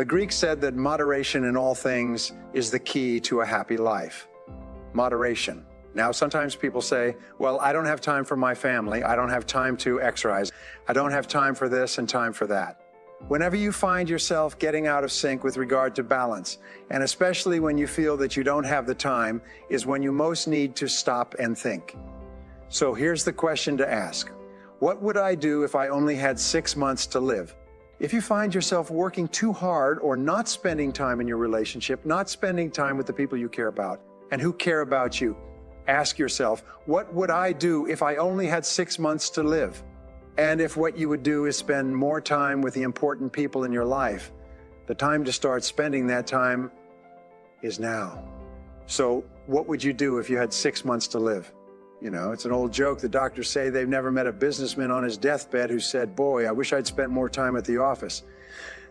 The Greeks said that moderation in all things is the key to a happy life. Moderation. Now, sometimes people say, well, I don't have time for my family. I don't have time to exercise. I don't have time for this and time for that. Whenever you find yourself getting out of sync with regard to balance, and especially when you feel that you don't have the time, is when you most need to stop and think. So here's the question to ask. What would I do if I only had 6 months to live? If you find yourself working too hard or not spending time in your relationship, not spending time with the people you care about and who care about you, ask yourself, what would I do if I only had 6 months to live? And if what you would do is spend more time with the important people in your life, the time to start spending that time is now. So what would you do if you had 6 months to live? You know, it's an old joke. The doctors say they've never met a businessman on his deathbed who said, boy, I wish I'd spent more time at the office.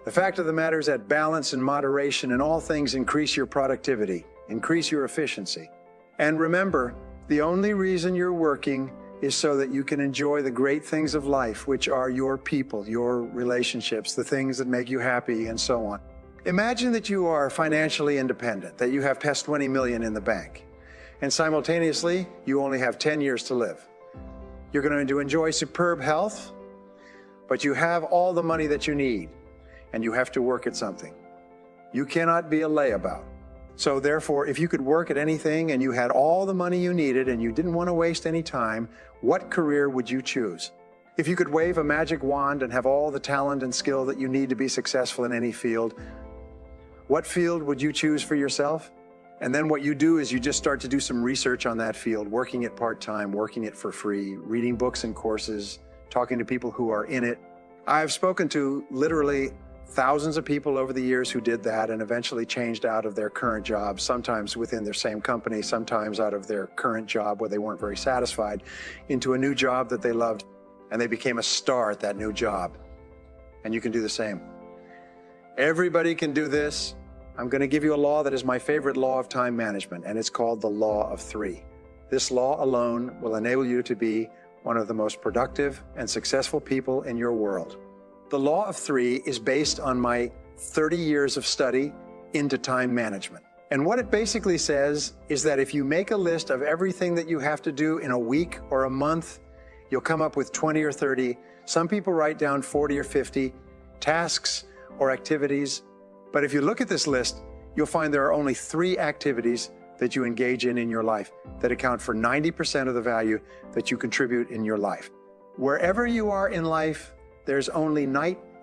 The fact of the matter is that balance and moderation in all things increase your productivity, increase your efficiency. And remember, the only reason you're working is so that you can enjoy the great things of life, which are your people, your relationships, the things that make you happy, and so on. Imagine that you are financially independent, that you have past 20 million in the bank, and simultaneously, you only have 10 years to live. You're going to enjoy superb health, but you have all the money that you need, and you have to work at something. You cannot be a layabout. So therefore, if you could work at anything and you had all the money you needed and you didn't want to waste any time, what career would you choose? If you could wave a magic wand and have all the talent and skill that you need to be successful in any field, what field would you choose for yourself? And then what you do is you just start to do some research on that field, working it part-time, working it for free, reading books and courses, talking to people who are in it. I've spoken to literally thousands of people over the years who did that and eventually changed out of their current job, sometimes within their same company, sometimes out of their current job where they weren't very satisfied, into a new job that they loved, and they became a star at that new job. And you can do the same. Everybody can do this. I'm going to give you a law that is my favorite law of time management, and it's called the Law of Three. This law alone will enable you to be one of the most productive and successful people in your world. The Law of Three is based on my 30 years of study into time management. And what it basically says is that if you make a list of everything that you have to do in a week or a month, you'll come up with 20 or 30. Some people write down 40 or 50 tasks or activities. But if you look at this list, you'll find there are only 3 activities that you engage in your life that account for 90% of the value that you contribute in your life. Wherever you are in life, there's only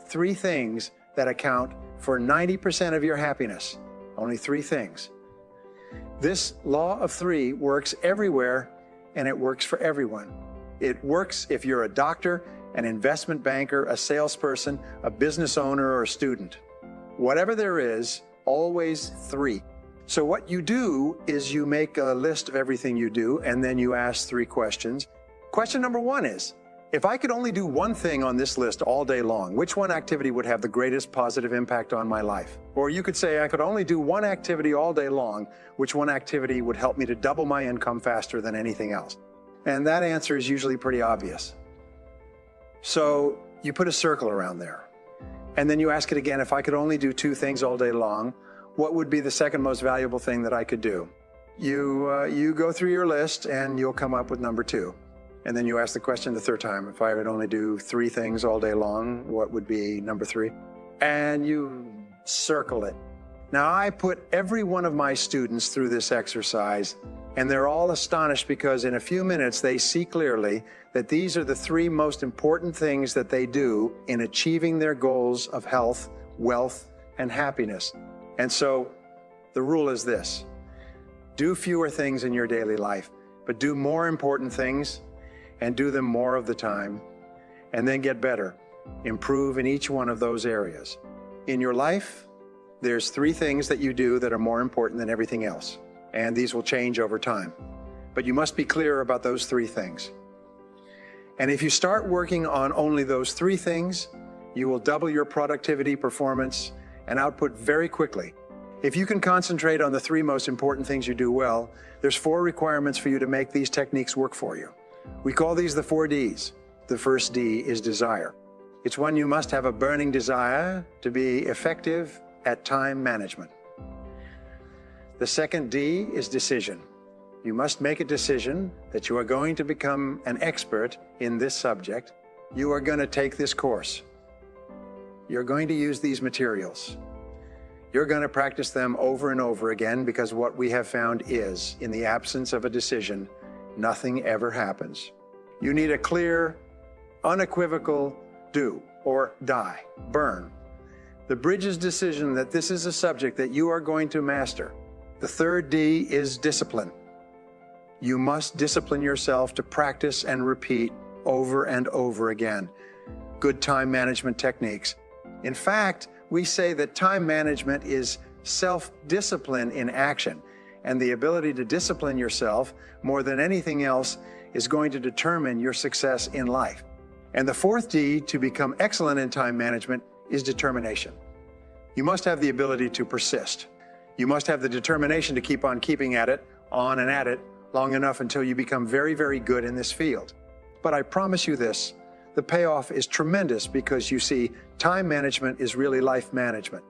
3 things that account for 90% of your happiness. Only 3 things. This law of 3 works everywhere, and it works for everyone. It works if you're a doctor, an investment banker, a salesperson, a business owner, or a student. Whatever there is, always 3. So what you do is you make a list of everything you do, and then you ask 3 questions. Question number 1 is, if I could only do one thing on this list all day long, which one activity would have the greatest positive impact on my life? Or you could say, I could only do one activity all day long, which one activity would help me to double my income faster than anything else? And that answer is usually pretty obvious. So you put a circle around there. And then you ask it again, if I could only do 2 things all day long, what would be the second most valuable thing that I could do? You go through your list and you'll come up with number 2. And then you ask the question the 3rd time, if I would only do 3 things all day long, what would be number 3? And you circle it. Now, I put every one of my students through this exercise, and they're all astonished because in a few minutes they see clearly that these are the 3 most important things that they do in achieving their goals of health, wealth, and happiness. And so the rule is this: do fewer things in your daily life, but do more important things and do them more of the time, and then get better. Improve in each one of those areas. In your life, there's 3 things that you do that are more important than everything else, and these will change over time. But you must be clear about those 3 things. And if you start working on only those 3 things, you will double your productivity, performance, and output very quickly. If you can concentrate on the 3 most important things you do well, there's 4 requirements for you to make these techniques work for you. We call these the 4 Ds. The first D is desire. It's when you must have a burning desire to be effective, at time management. The second D is decision. You must make a decision that you are going to become an expert in this subject. You are going to take this course. You're going to use these materials. You're going to practice them over and over again, because what we have found is, in the absence of a decision, nothing ever happens. You need a clear, unequivocal do or die, burn. The bridge's decision that this is a subject that you are going to master. The third D is discipline. You must discipline yourself to practice and repeat over and over again good time management techniques. In fact, we say that time management is self-discipline in action, and the ability to discipline yourself more than anything else is going to determine your success in life. And the fourth D to become excellent in time management is determination. You must have the ability to persist. You must have the determination to keep on keeping at it, on and at it, long enough until you become very, very good in this field. But I promise you this, the payoff is tremendous, because you see, time management is really life management.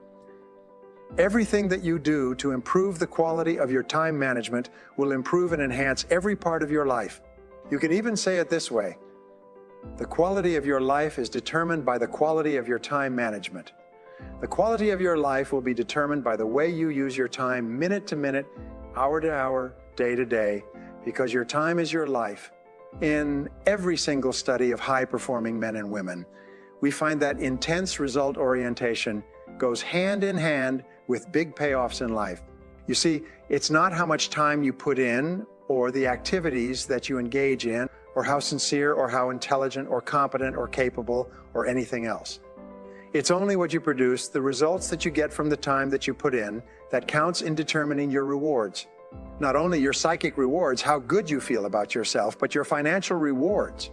Everything that you do to improve the quality of your time management will improve and enhance every part of your life. You can even say it this way: the quality of your life is determined by the quality of your time management. The quality of your life will be determined by the way you use your time, minute to minute, hour to hour, day to day, because your time is your life. In every single study of high-performing men and women, we find that intense result orientation goes hand in hand with big payoffs in life. You see, it's not how much time you put in or the activities that you engage in, or how sincere or how intelligent or competent or capable or anything else. It's only what you produce, the results that you get from the time that you put in, that counts in determining your rewards. Not only your psychic rewards, how good you feel about yourself, but your financial rewards.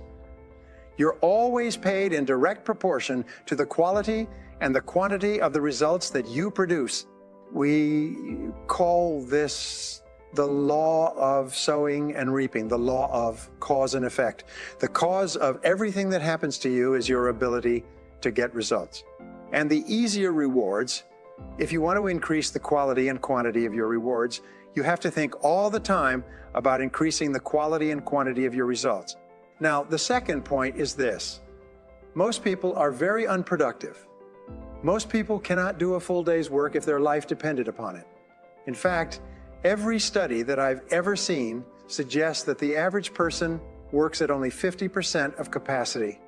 You're always paid in direct proportion to the quality and the quantity of the results that you produce. We call this the law of sowing and reaping, the law of cause and effect. The cause of everything that happens to you is your ability to get results. And the easier rewards, if you want to increase the quality and quantity of your rewards, you have to think all the time about increasing the quality and quantity of your results. Now, the second point is this: most people are very unproductive. Most people cannot do a full day's work if their life depended upon it. In fact, every study that I've ever seen suggests that the average person works at only 50% of capacity.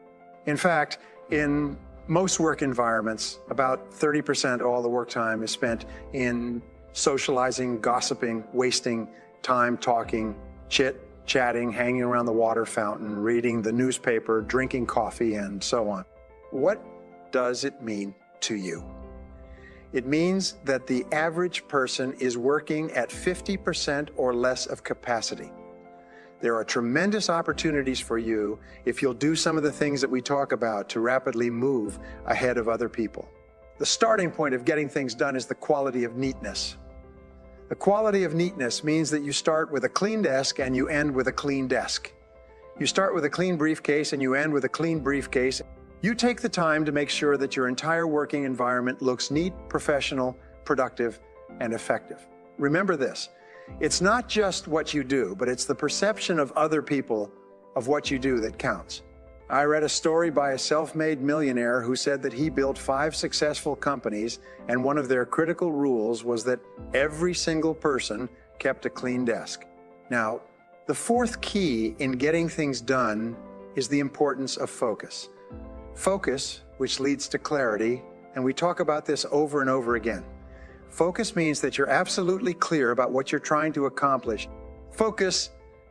In fact, in most work environments, about 30% of all the work time is spent in socializing, gossiping, wasting time talking, chatting, hanging around the water fountain, reading the newspaper, drinking coffee, and so on. What does it mean to you? It means that the average person is working at 50% or less of capacity. There are tremendous opportunities for you if you'll do some of the things that we talk about to rapidly move ahead of other people. The starting point of getting things done is the quality of neatness. The quality of neatness means that you start with a clean desk and you end with a clean desk. You start with a clean briefcase and you end with a clean briefcase. You take the time to make sure that your entire working environment looks neat, professional, productive, and effective. Remember this: it's not just what you do, but it's the perception of other people of what you do that counts. I read a story by a self-made millionaire who said that he built 5 successful companies, and one of their critical rules was that every single person kept a clean desk. Now, the fourth key in getting things done is the importance of focus. Focus, which leads to clarity, and we talk about this over and over again. Focus means that you're absolutely clear about what you're trying to accomplish. Focus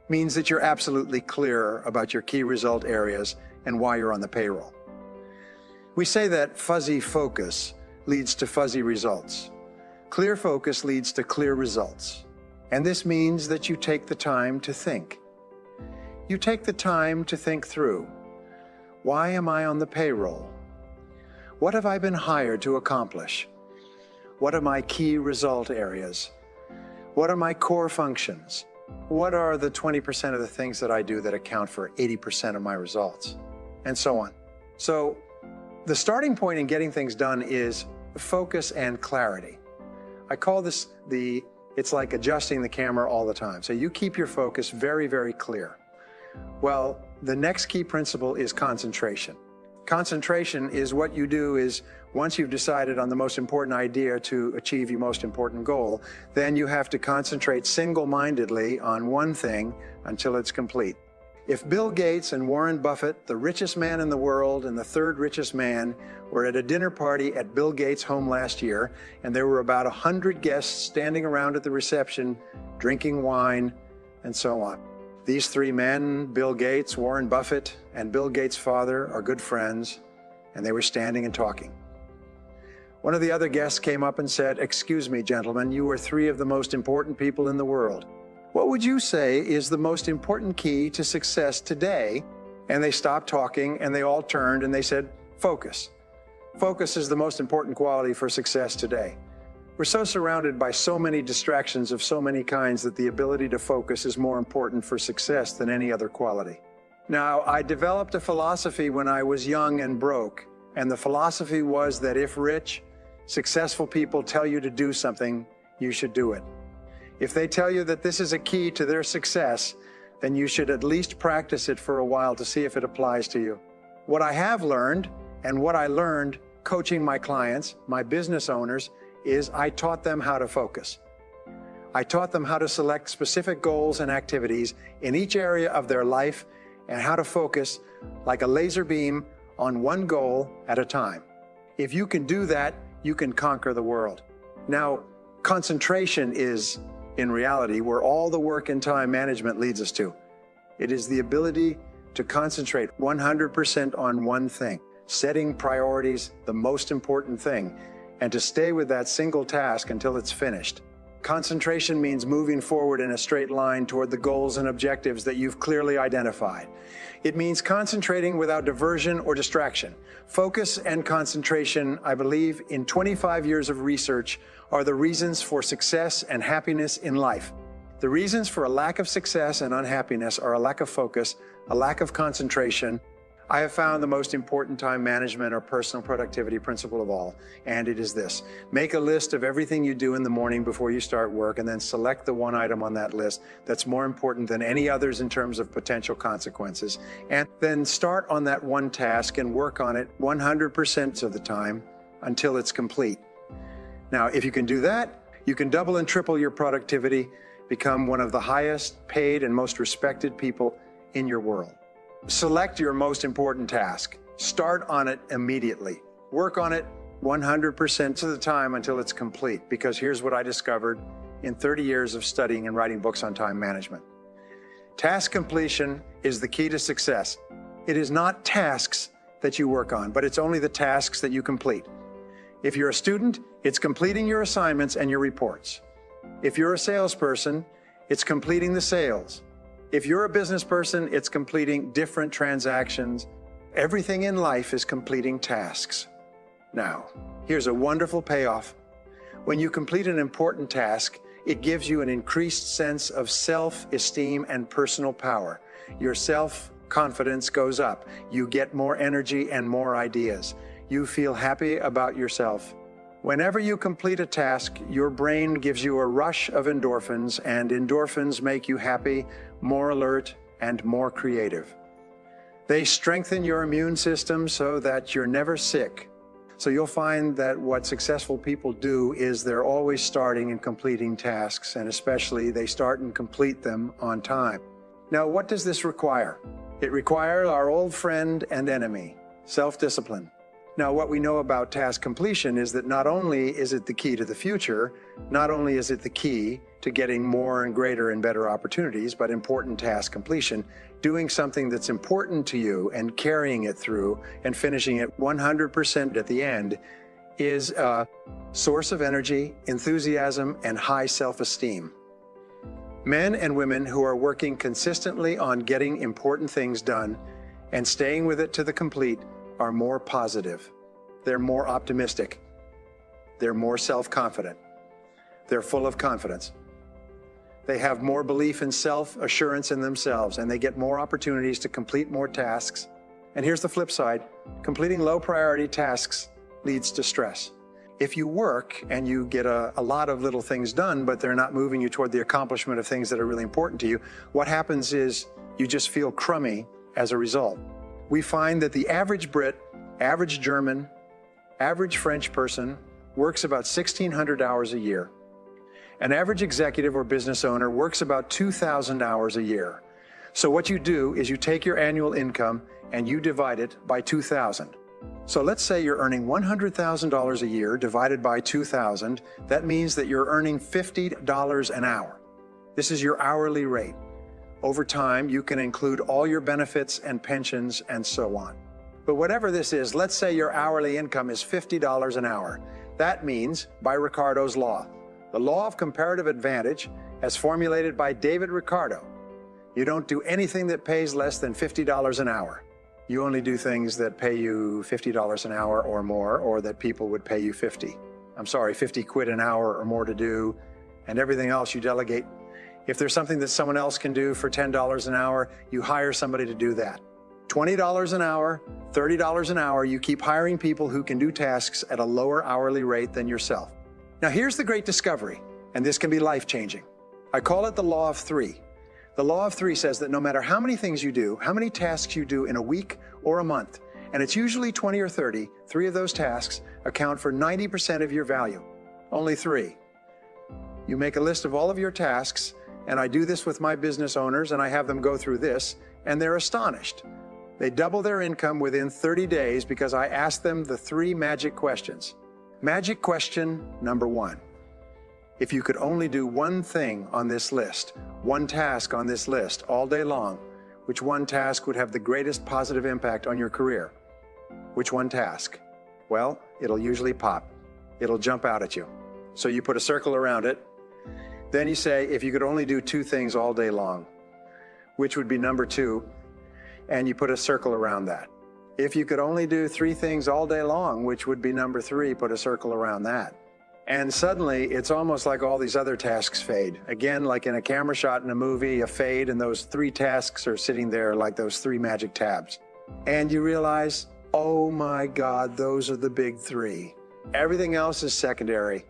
means that you're absolutely clear about your key result areas and why you're on the payroll. We say that fuzzy focus leads to fuzzy results. Clear focus leads to clear results. And this means that you take the time to think. You take the time to think through: why am I on the payroll? What have I been hired to accomplish? What are my key result areas? What are my core functions? What are the 20% of the things that I do that account for 80% of my results? And so on. So the starting point in getting things done is focus and clarity. I call this it's like adjusting the camera all the time. So you keep your focus very, very clear. Well, the next key principle is concentration. Concentration is what you do is once you've decided on the most important idea to achieve your most important goal, then you have to concentrate single-mindedly on one thing until it's complete. If Bill Gates and Warren Buffett, the richest man in the world and the third richest man, were at a dinner party at Bill Gates' home last year, and there were about 100 guests standing around at the reception, drinking wine, and so on. These three men, Bill Gates, Warren Buffett, and Bill Gates' father, are good friends, and they were standing and talking. One of the other guests came up and said, "Excuse me, gentlemen, you are three of the most important people in the world. What would you say is the most important key to success today?" And they stopped talking and they all turned and they said, "Focus. Focus is the most important quality for success today." We're so surrounded by so many distractions of so many kinds that the ability to focus is more important for success than any other quality. Now, I developed a philosophy when I was young and broke, and the philosophy was that if rich, successful people tell you to do something, you should do it. If they tell you that this is a key to their success, then you should at least practice it for a while to see if it applies to you. What I have learned, and what I learned coaching my clients, my business owners, is I taught them how to focus. I taught them how to select specific goals and activities in each area of their life and how to focus like a laser beam on one goal at a time. If you can do that, you can conquer the world. Now, concentration is, in reality, where all the work and time management leads us to. It is the ability to concentrate 100% on one thing, setting priorities, the most important thing, and to stay with that single task until it's finished. Concentration means moving forward in a straight line toward the goals and objectives that you've clearly identified. It means concentrating without diversion or distraction. Focus and concentration, I believe, in 25 years of research, are the reasons for success and happiness in life. The reasons for a lack of success and unhappiness are a lack of focus, a lack of concentration. I have found the most important time management or personal productivity principle of all, and it is this. Make a list of everything you do in the morning before you start work, and then select the one item on that list that's more important than any others in terms of potential consequences. And then start on that one task and work on it 100% of the time until it's complete. Now, if you can do that, you can double and triple your productivity, become one of the highest paid and most respected people in your world. Select your most important task. Start on it immediately. Work on it 100% of the time until it's complete, because here's what I discovered in 30 years of studying and writing books on time management. Task completion is the key to success. It is not tasks that you work on, but it's only the tasks that you complete. If you're a student, it's completing your assignments and your reports. If you're a salesperson, it's completing the sales. If you're a business person, it's completing different transactions. Everything in life is completing tasks. Now, here's a wonderful payoff. When you complete an important task, it gives you an increased sense of self-esteem and personal power. Your self-confidence goes up. You get more energy and more ideas. You feel happy about yourself. Whenever you complete a task, your brain gives you a rush of endorphins, and endorphins make you happy, more alert, and more creative. They strengthen your immune system so that you're never sick. So you'll find that what successful people do is they're always starting and completing tasks, and especially they start and complete them on time. Now, what does this require? It requires our old friend and enemy, self-discipline. Now, what we know about task completion is that not only is it the key to the future, not only is it the key to getting more and greater and better opportunities, but important task completion, doing something that's important to you and carrying it through and finishing it 100% at the end is a source of energy, enthusiasm, and high self-esteem. Men and women who are working consistently on getting important things done and staying with it to the complete are more positive. They're more optimistic. They're more self-confident. They're full of confidence. They have more belief in self-assurance in themselves, and they get more opportunities to complete more tasks. And here's the flip side. Completing low-priority tasks leads to stress. If you work and you get a lot of little things done, but they're not moving you toward the accomplishment of things that are really important to you, what happens is you just feel crummy as a result. We find that the average Brit, average German, average French person works about 1,600 hours a year. An average executive or business owner works about 2,000 hours a year. So what you do is you take your annual income and you divide it by 2,000. So let's say you're earning $100,000 a year divided by 2,000. That means that you're earning $50 an hour. This is your hourly rate. Over time, you can include all your benefits and pensions and so on. But whatever this is, let's say your hourly income is $50 an hour. That means, by Ricardo's law, the law of comparative advantage as formulated by David Ricardo, you don't do anything that pays less than $50 an hour. You only do things that pay you $50 an hour or more, or that people would pay you 50 quid an hour or more to do, and everything else you delegate. If there's something that someone else can do for $10 an hour, you hire somebody to do that. $20 an hour, $30 an hour, you keep hiring people who can do tasks at a lower hourly rate than yourself. Now here's the great discovery, and this can be life-changing. I call it the law of three. The law of three says that no matter how many things you do, how many tasks you do in a week or a month, and it's usually 20 or 30, three of those tasks account for 90% of your value. Only three. You make a list of all of your tasks, and I do this with my business owners, and I have them go through this, and they're astonished. They double their income within 30 days because I ask them the three magic questions. Magic question number one. If you could only do one thing on this list, one task on this list all day long, which one task would have the greatest positive impact on your career? Which one task? Well, it'll usually pop. It'll jump out at you. So you put a circle around it. Then you say, if you could only do two things all day long, which would be number two? And you put a circle around that. If you could only do three things all day long, which would be number three, put a circle around that. And suddenly, it's almost like all these other tasks fade. Again, like in a camera shot in a movie, a fade, and those three tasks are sitting there like those three magic tabs. And you realize, oh my God, those are the big three. Everything else is secondary.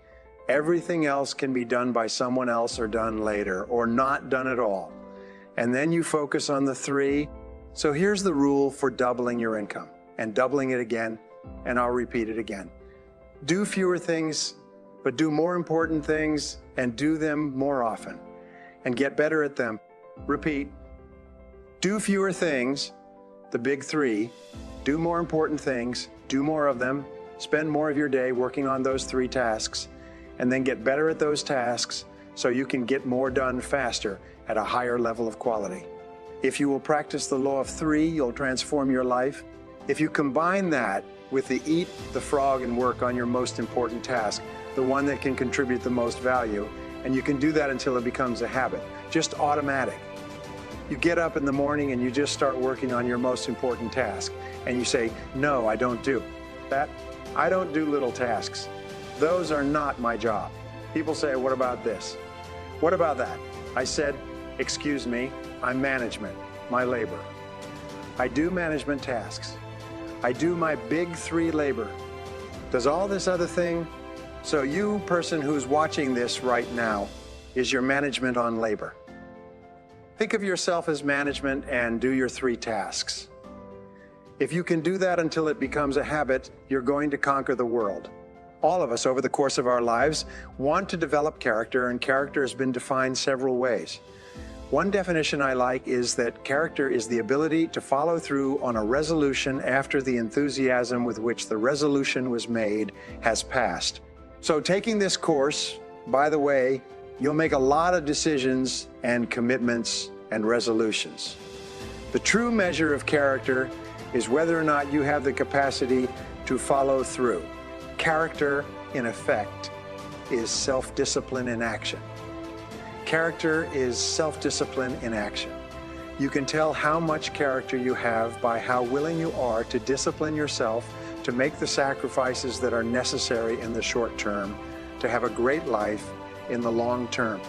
Everything else can be done by someone else or done later, or not done at all. And then you focus on the three. So here's the rule for doubling your income, and doubling it again, and I'll repeat it again. Do fewer things, but do more important things, and do them more often, and get better at them. Repeat. Do fewer things, the big three. Do more important things, do more of them, spend more of your day working on those three tasks, and then get better at those tasks so you can get more done faster at a higher level of quality. If you will practice the law of three, you'll transform your life. If you combine that with the eat the frog and work on your most important task, the one that can contribute the most value, and you can do that until it becomes a habit, just automatic. You get up in the morning and you just start working on your most important task, and you say, no, I don't do that. I don't do little tasks. Those are not my job. People say, what about this? What about that? I said, excuse me, I'm management, my labor. I do management tasks. I do my big three labor. Does all this other thing? So you, person who's watching this right now, is your management on labor. Think of yourself as management and do your three tasks. If you can do that until it becomes a habit, you're going to conquer the world. All of us over the course of our lives want to develop character, and character has been defined several ways. One definition I like is that character is the ability to follow through on a resolution after the enthusiasm with which the resolution was made has passed. So taking this course, by the way, you'll make a lot of decisions and commitments and resolutions. The true measure of character is whether or not you have the capacity to follow through. Character, in effect, is self-discipline in action. Character is self-discipline in action. You can tell how much character you have by how willing you are to discipline yourself, to make the sacrifices that are necessary in the short term, to have a great life in the long term.